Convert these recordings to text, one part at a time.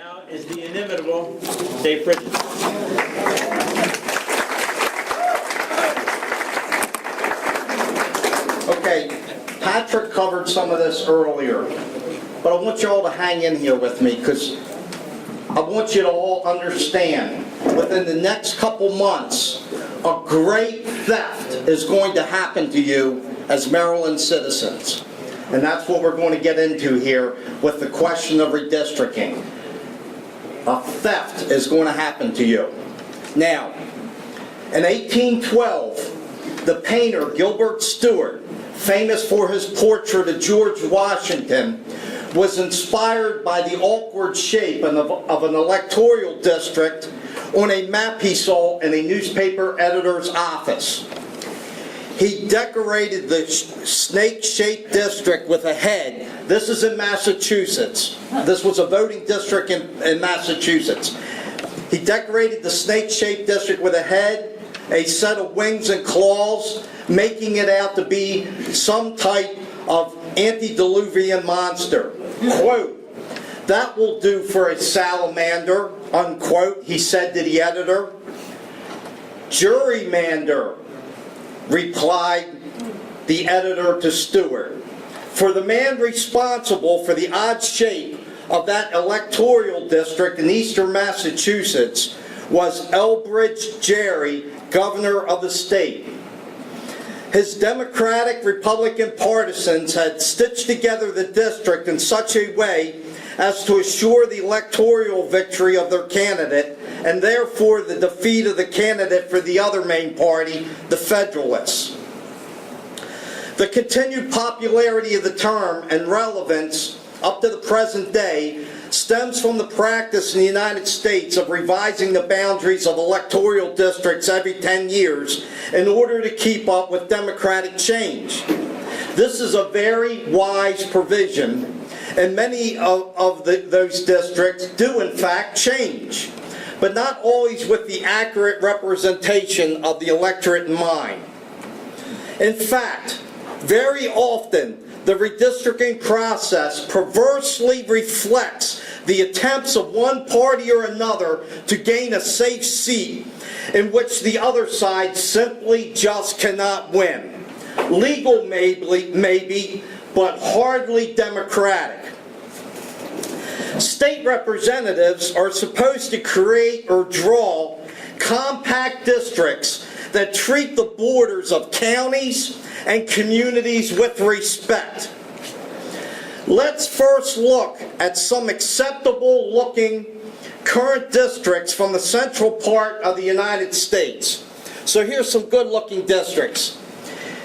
Now is the inimitable Dave Pridgeon. Okay, Patrick covered some of this earlier, but I want you all to hang in here with me because I want you to all understand within the next couple months, a great theft is going to happen to you as Maryland citizens. And that's what we're going to get into here with the question of redistricting. A theft is going to happen to you. Now, in 1812, the painter Gilbert Stuart, famous for his portrait of George Washington, was inspired by the awkward shape of an electoral district on a map he saw in a newspaper editor's office. He decorated the snake-shaped district with a head. This is in Massachusetts. This was a voting district in Massachusetts. He decorated the snake-shaped district with a head, a set of wings and claws, making it out to be some type of antediluvian monster. Quote, "That will do for a salamander," unquote, he said to the editor. "Gerrymander," replied the editor to Stuart. For the man responsible for the odd shape of that electoral district in eastern Massachusetts was Elbridge Gerry, governor of the state. His Democratic-Republican partisans had stitched together the district in such a way as to assure the electoral victory of their candidate and therefore the defeat of the candidate for the other main party, the Federalists. The continued popularity of the term and relevance up to the present day stems from the practice in the United States of revising the boundaries of electoral districts every 10 years in order to keep up with democratic change. This is a very wise provision, and many of those districts do in fact change, but not always with the accurate representation of the electorate in mind. In fact, very often, the redistricting process perversely reflects the attempts of one party or another to gain a safe seat in which the other side simply just cannot win. Legal maybe, but hardly democratic. State representatives are supposed to create or draw compact districts that treat the borders of counties and communities with respect. Let's first look at some acceptable looking current districts from the central part of the United States. So here's some good looking districts.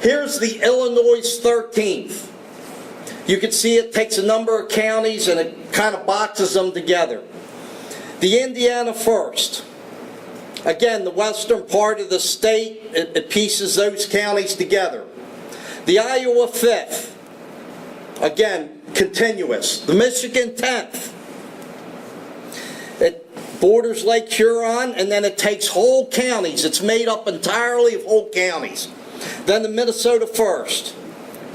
Here's the Illinois 13th. You can see it takes a number of counties and it kind of boxes them together. The Indiana 1st. Again, the western part of the state, it pieces those counties together. The Iowa 5th, again, continuous. The Michigan 10th, it borders Lake Huron, and then it takes whole counties. It's made up entirely of whole counties. Then the Minnesota 1st,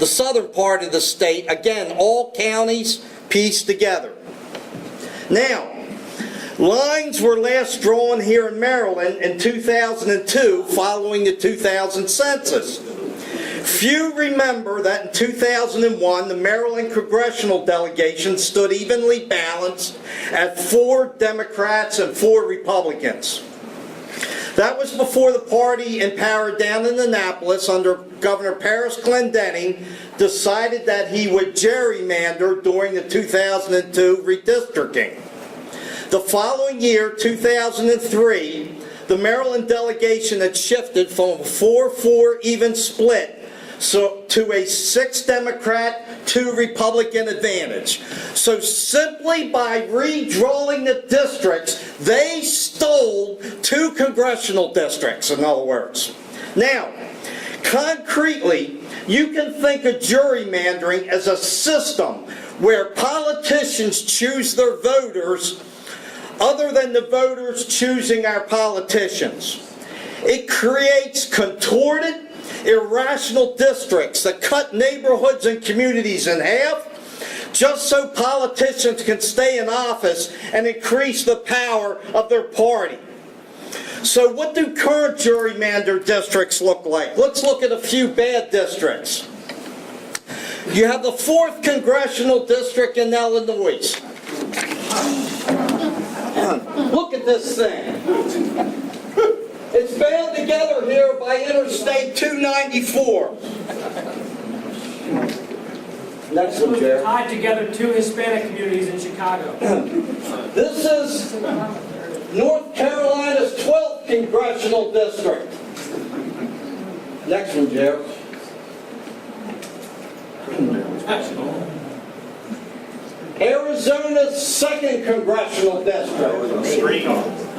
the southern part of the state, again, all counties pieced together. Now, lines were last drawn here in Maryland in 2002 following the 2000 census. Few remember that in 2001 the Maryland congressional delegation stood evenly balanced at 4 Democrats and 4 Republicans. That was before the party in power down in Annapolis under Governor Paris Glendening decided that he would gerrymander during the 2002 redistricting. The following year, 2003, the Maryland delegation had shifted from a 4-4 even split to a 6 Democrat, 2 Republican advantage. So simply by redrawing the districts, they stole 2 congressional districts, in other words. Now, concretely, you can think of gerrymandering as a system where politicians choose their voters other than the voters choosing our politicians. It creates contorted, irrational districts that cut neighborhoods and communities in half, just so politicians can stay in office and increase the power of their party. So what do current gerrymander districts look like? Let's look at a few bad districts. You have the 4th Congressional District in Illinois. Look at this thing. It's bound together here by Interstate 294. Next one, Jerry. Tied together 2 Hispanic communities in Chicago. This is North Carolina's 12th Congressional District. Next one, Jerry. Arizona's 2nd Congressional District.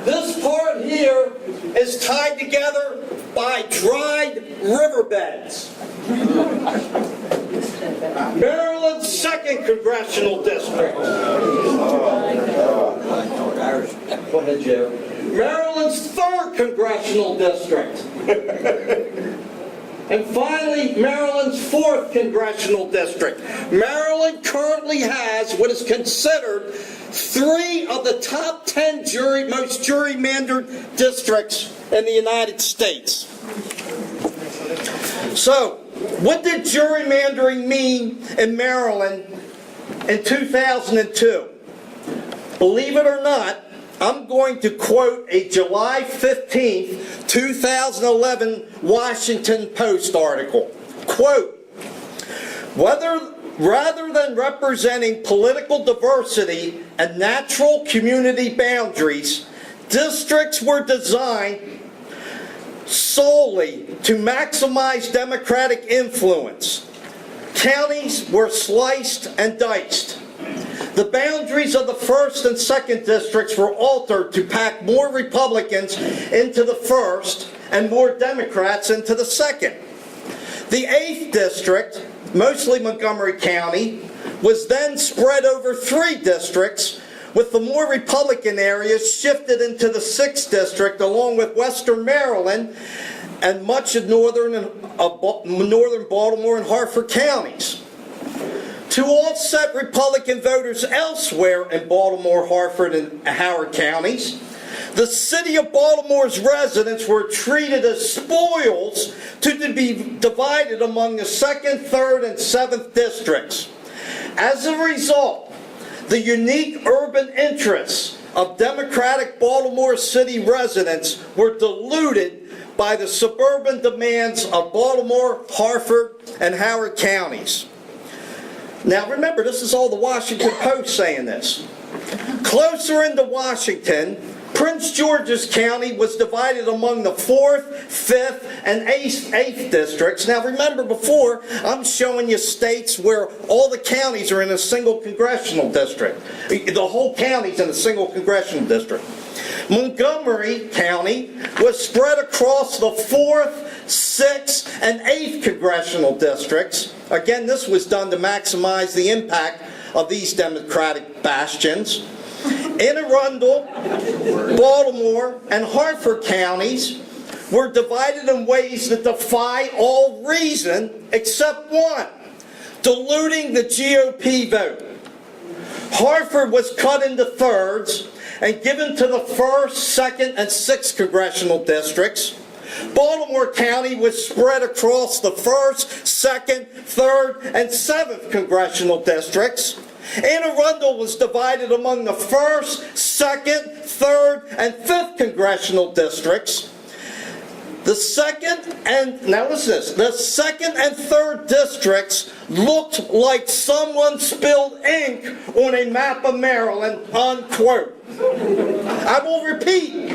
This part here is tied together by dried riverbeds. Maryland's 2nd Congressional District. Go ahead, Joe. Maryland's 3rd Congressional District. And finally, Maryland's 4th Congressional District. Maryland currently has what is considered 3 of the top 10 most gerrymandered districts in the United States. So, what did gerrymandering mean in Maryland in 2002? Believe it or not, I'm going to quote a July 15th, 2011 Washington Post article. Quote, rather than representing political diversity and natural community boundaries, districts were designed solely to maximize Democratic influence. Counties were sliced and diced. The boundaries of the 1st and 2nd districts were altered to pack more Republicans into the 1st and more Democrats into the 2nd. The 8th district, mostly Montgomery County, was then spread over 3 districts, with the more Republican areas shifted into the 6th district, along with Western Maryland and much of northern Baltimore and Harford counties. To offset Republican voters elsewhere in Baltimore, Harford, and Howard counties, the city of Baltimore's residents were treated as spoils to be divided among the 2nd, 3rd, and 7th districts. As a result, the unique urban interests of Democratic Baltimore City residents were diluted by the suburban demands of Baltimore, Harford, and Howard counties. Now remember, this is all the Washington Post saying this. Closer into Washington, Prince George's County was divided among the 4th, 5th, and 8th districts. Now remember, before, I'm showing you states where all the counties are in a single congressional district. The whole county's in a single congressional district. Montgomery County was spread across the 4th, 6th, and 8th congressional districts. Again, this was done to maximize the impact of these Democratic bastions. Anne Arundel, Baltimore, and Harford counties were divided in ways that defy all reason except one: diluting the GOP vote. Harford was cut into thirds and given to the 1st, 2nd, and 6th congressional districts. Baltimore County was spread across the 1st, 2nd, 3rd, and 7th congressional districts. Anne Arundel was divided among the 1st, 2nd, 3rd, and 5th congressional districts. The 2nd and, now listen to this, the 2nd and 3rd districts looked like someone spilled ink on a map of Maryland, unquote. I will repeat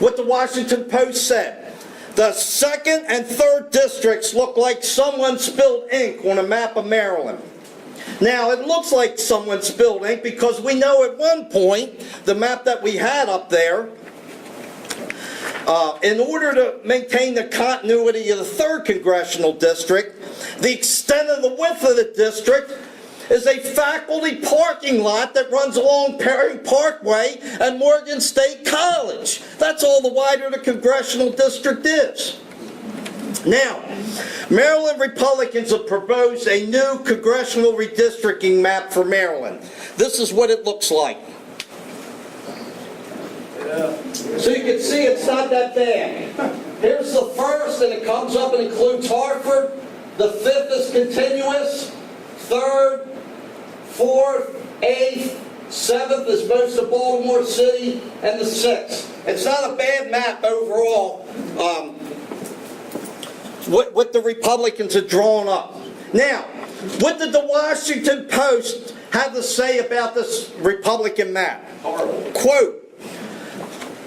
what the Washington Post said. The 2nd and 3rd districts look like someone spilled ink on a map of Maryland. Now, it looks like someone spilled ink because we know at one point, the map that we had up there, in order to maintain the continuity of the 3rd congressional district, the extent of the width of the district is a faculty parking lot that runs along Perry Parkway and Morgan State College. That's all the wider the congressional district is. Now, Maryland Republicans have proposed a new congressional redistricting map for Maryland. This is what it looks like. So you can see it's not that bad. Here's the first, and it comes up and includes Harford. The fifth is continuous. Third, fourth, eighth, seventh is most of Baltimore City, and the sixth. It's not a bad map overall, what the Republicans have drawn up. Now, what did the Washington Post have to say about this Republican map? Quote,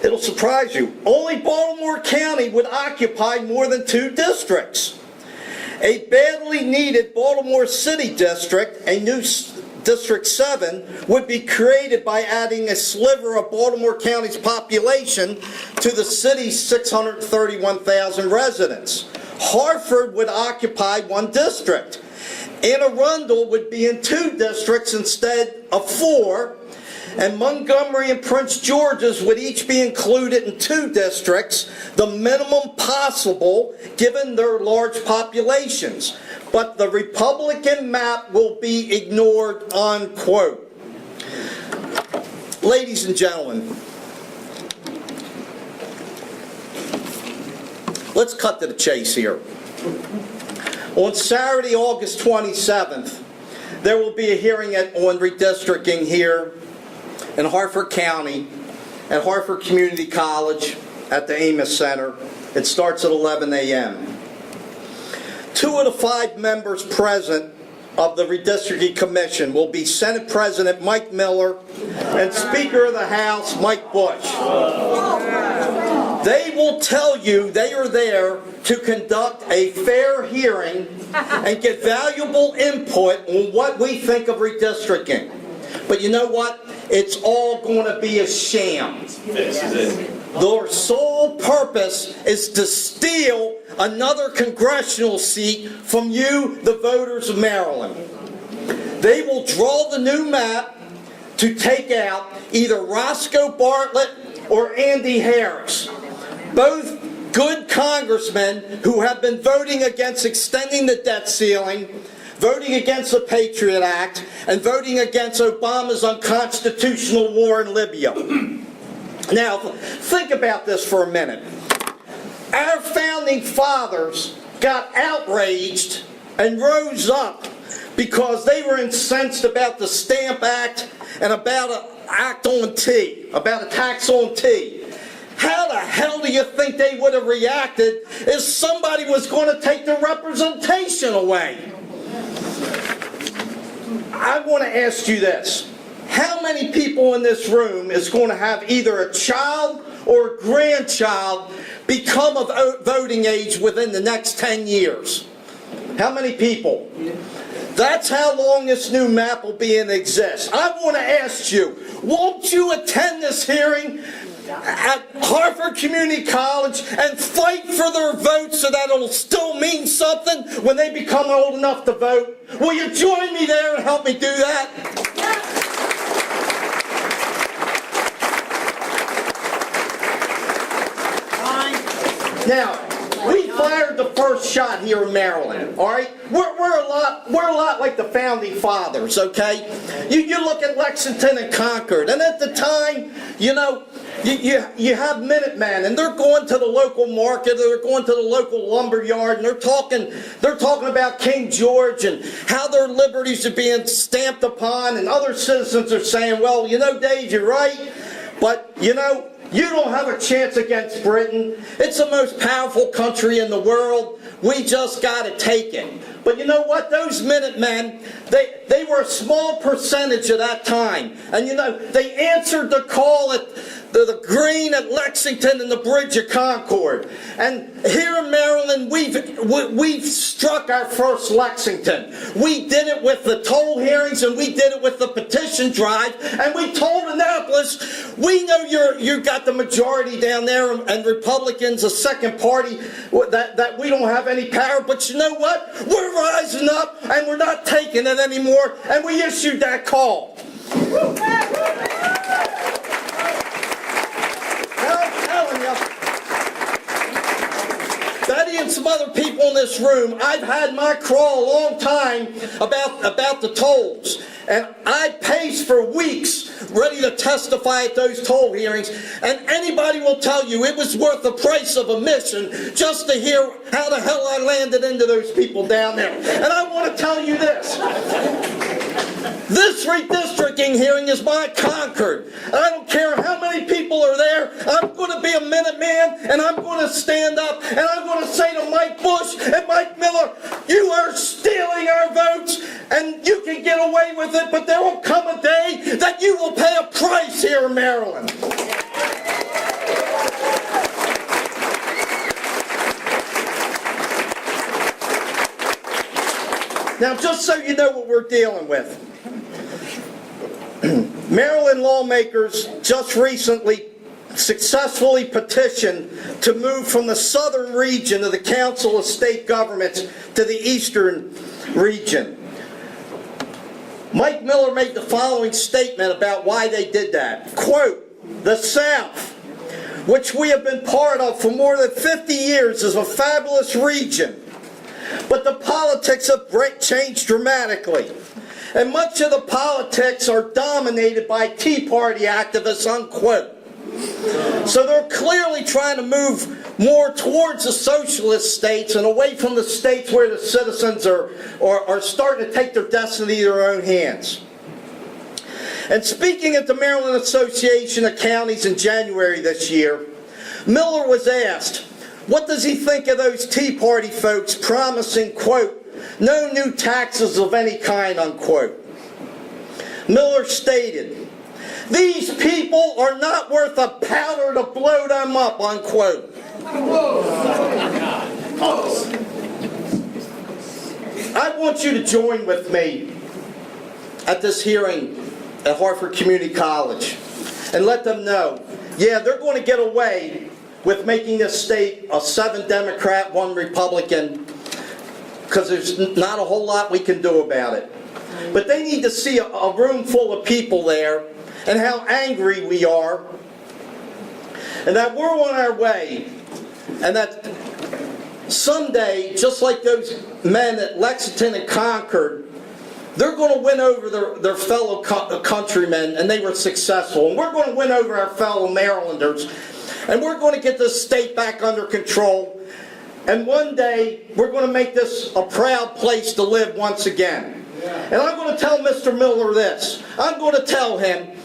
it'll surprise you, only Baltimore County would occupy more than 2 districts. A badly needed Baltimore City district, a new District 7, would be created by adding a sliver of Baltimore County's population to the city's 631,000 residents. Harford would occupy 1 district. Anne Arundel would be in 2 districts instead of 4, and Montgomery and Prince George's would each be included in 2 districts, the minimum possible given their large populations. But the Republican map will be ignored, unquote. Ladies and gentlemen, let's cut to the chase here. On Saturday, August 27th, there will be a hearing on redistricting here in Harford County at Harford Community College at the Amoss Center. It starts at 11 a.m. 2 of the 5 members present of the Redistricting Commission will be Senate President Mike Miller and Speaker of the House Mike Bush. They will tell you they are there to conduct a fair hearing and get valuable input on what we think of redistricting. But you know what? It's all going to be a sham. This is it. Their sole purpose is to steal another congressional seat from you, the voters of Maryland. They will draw the new map to take out either Roscoe Bartlett or Andy Harris, both good congressmen who have been voting against extending the debt ceiling, voting against the Patriot Act, and voting against Obama's unconstitutional war in Libya. Now, think about this for a minute. Our founding fathers got outraged and rose up because they were incensed about the Stamp Act and about an act on tea, about a tax on tea. How the hell do you think they would have reacted if somebody was going to take the representation away? I want to ask you this. How many people in this room is going to have either a child or a grandchild become of voting age within the next 10 years? How many people? That's how long this new map will be in existence. I want to ask you, won't you attend this hearing at Harford Community College and fight for their votes so that it'll still mean something when they become old enough to vote? Will you join me there and help me do that? Now, we fired the first shot here in Maryland, all right? We're a lot like the founding fathers, okay? You look at Lexington and Concord, and at the time, you know, you have Minutemen, and they're going to the local market, or they're going to the local lumber yard, and they're talking about King George and how their liberties are being stamped upon, and other citizens are saying, well, you know, Dave, you're right, but, you know, you don't have a chance against Britain. It's the most powerful country in the world. We just got to take it. But you know what? Those Minutemen, they were a small percentage at that time. And you know, they answered the call at the Green at Lexington and the Bridge of Concord. And here in Maryland, we've struck our first Lexington. We did it with the toll hearings, and we did it with the petition drive, and we told Annapolis, we know you got the majority down there, and Republicans, a second party, that we don't have any power, but you know what? We're rising up, and we're not taking it anymore, and we issued that call. I'm telling you, Betty and some other people this room, I've had my crawl a long time about the tolls. And I paced for weeks ready to testify at those toll hearings. And anybody will tell you it was worth the price of admission just to hear how the hell I landed into those people down there. And I want to tell you this. This redistricting hearing is my Concord. I don't care how many people are there. I'm going to be a Minuteman, and I'm going to stand up, and I'm going to say to Mike Bush and Mike Miller, you are stealing our votes, and you can get away with it, but there will come a day that you will pay a price here in Maryland. Now, just so you know what we're dealing with, Maryland lawmakers just recently successfully petitioned to move from the southern region of the Council of State Governments to the eastern region. Mike Miller made the following statement about why they did that. Quote, "The South, which we have been part of for more than 50 years, is a fabulous region. But the politics have changed dramatically. And much of the politics are dominated by Tea Party activists," unquote. So they're clearly trying to move more towards the socialist states and away from the states where the citizens are starting to take their destiny in their own hands. And speaking at the Maryland Association of Counties in January this year, Miller was asked, what does he think of those Tea Party folks promising, quote, no new taxes of any kind, unquote. Miller stated, these people are not worth a powder to blow them up, unquote. I want you to join with me at this hearing at Harford Community College and let them know, yeah, they're going to get away with making this state a 7 Democrat, 1 Republican, because there's not a whole lot we can do about it. But they need to see a room full of people there and how angry we are, and that we're on our way, and that someday, just like those men at Lexington and Concord, they're going to win over their fellow countrymen, and they were successful. And we're going to win over our fellow Marylanders, and we're going to get this state back under control. And one day, we're going to make this a proud place to live once again. And I'm going to tell Mr. Miller this. I'm going to tell him,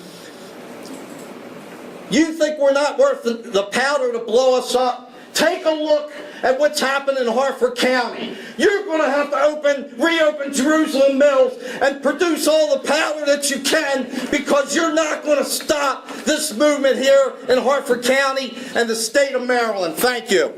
you think we're not worth the powder to blow us up? Take a look at what's happened in Harford County. You're going to have to reopen Jerusalem Mills and produce all the powder that you can, because you're not going to stop this movement here in Harford County and the state of Maryland. Thank you.